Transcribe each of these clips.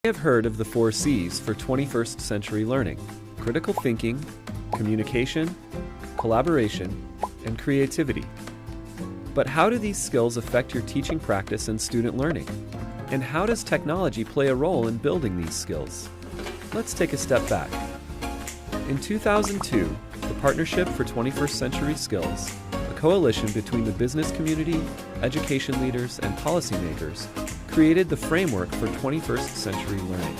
You have heard of the 4 C's for 21st century learning: critical thinking, communication, collaboration, and creativity. But how do these skills affect your teaching practice and student learning? And how does technology play a role in building these skills? Let's take a step back. In 2002, the Partnership for 21st Century Skills, a coalition between the business community, education leaders, and policymakers, created the framework for 21st century learning.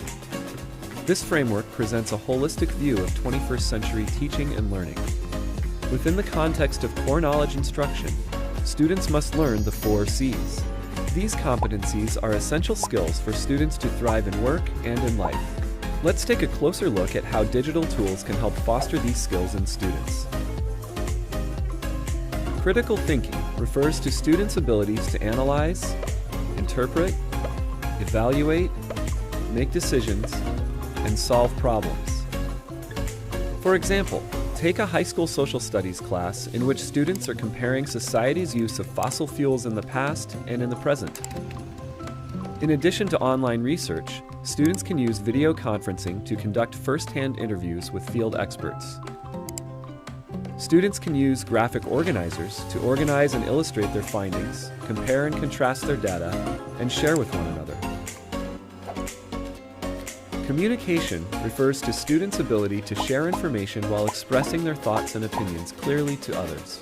This framework presents a holistic view of 21st century teaching and learning. Within the context of core knowledge instruction, students must learn the 4 C's. These competencies are essential skills for students to thrive in work and in life. Let's take a closer look at how digital tools can help foster these skills in students. Critical thinking refers to students' abilities to analyze, interpret, evaluate, make decisions, and solve problems. For example, take a high school social studies class in which students are comparing society's use of fossil fuels in the past and in the present. In addition to online research, students can use video conferencing to conduct first-hand interviews with field experts. Students can use graphic organizers to organize and illustrate their findings, compare and contrast their data, and share with one another. Communication refers to students' ability to share information while expressing their thoughts and opinions clearly to others.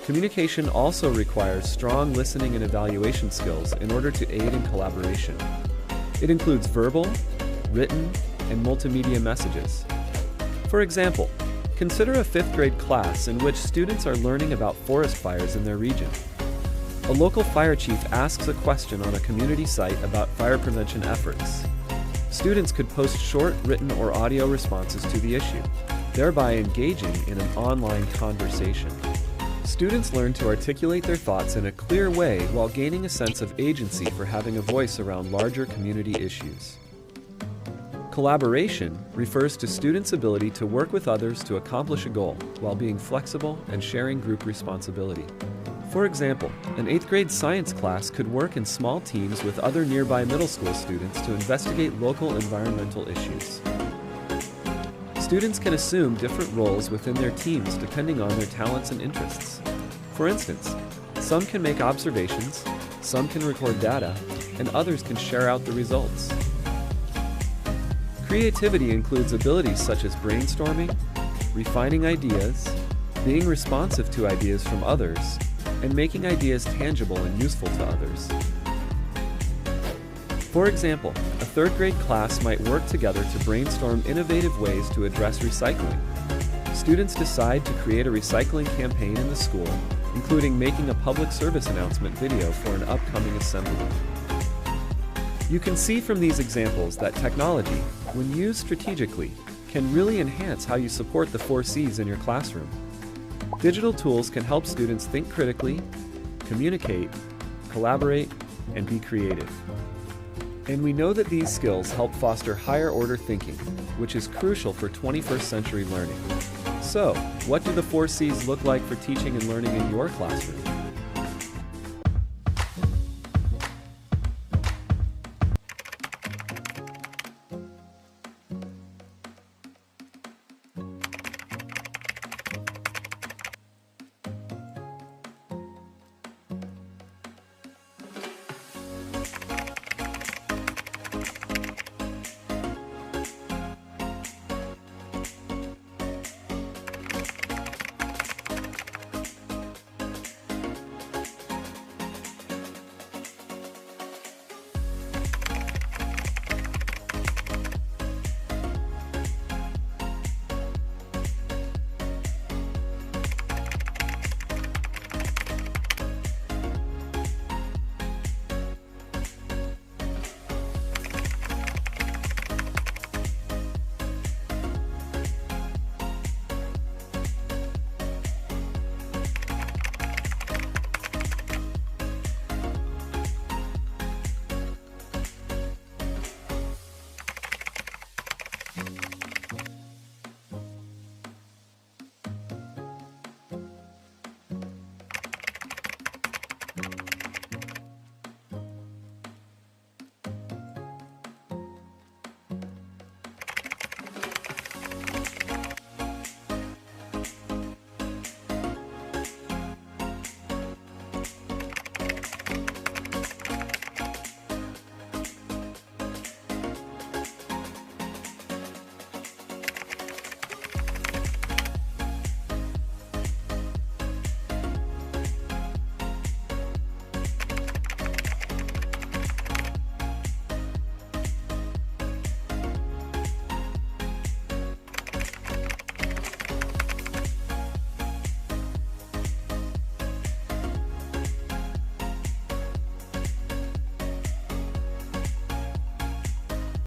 Communication also requires strong listening and evaluation skills in order to aid in collaboration. It includes verbal, written, and multimedia messages. For example, consider a 5th grade class in which students are learning about forest fires in their region. A local fire chief asks a question on a community site about fire prevention efforts. Students could post short written or audio responses to the issue, thereby engaging in an online conversation. Students learn to articulate their thoughts in a clear way while gaining a sense of agency for having a voice around larger community issues. Collaboration refers to students' ability to work with others to accomplish a goal while being flexible and sharing group responsibility. For example, an 8th grade science class could work in small teams with other nearby middle school students to investigate local environmental issues. Students can assume different roles within their teams depending on their talents and interests. For instance, some can make observations, some can record data, and others can share out the results. Creativity includes abilities such as brainstorming, refining ideas, being responsive to ideas from others, and making ideas tangible and useful to others. For example, a 3rd grade class might work together to brainstorm innovative ways to address recycling. Students decide to create a recycling campaign in the school, including making a public service announcement video for an upcoming assembly. You can see from these examples that technology, when used strategically, can really enhance how you support the 4 C's in your classroom. Digital tools can help students think critically, communicate, collaborate, and be creative. And we know that these skills help foster higher order thinking, which is crucial for 21st century learning. So, what do the 4 C's look like for teaching and learning in your classroom?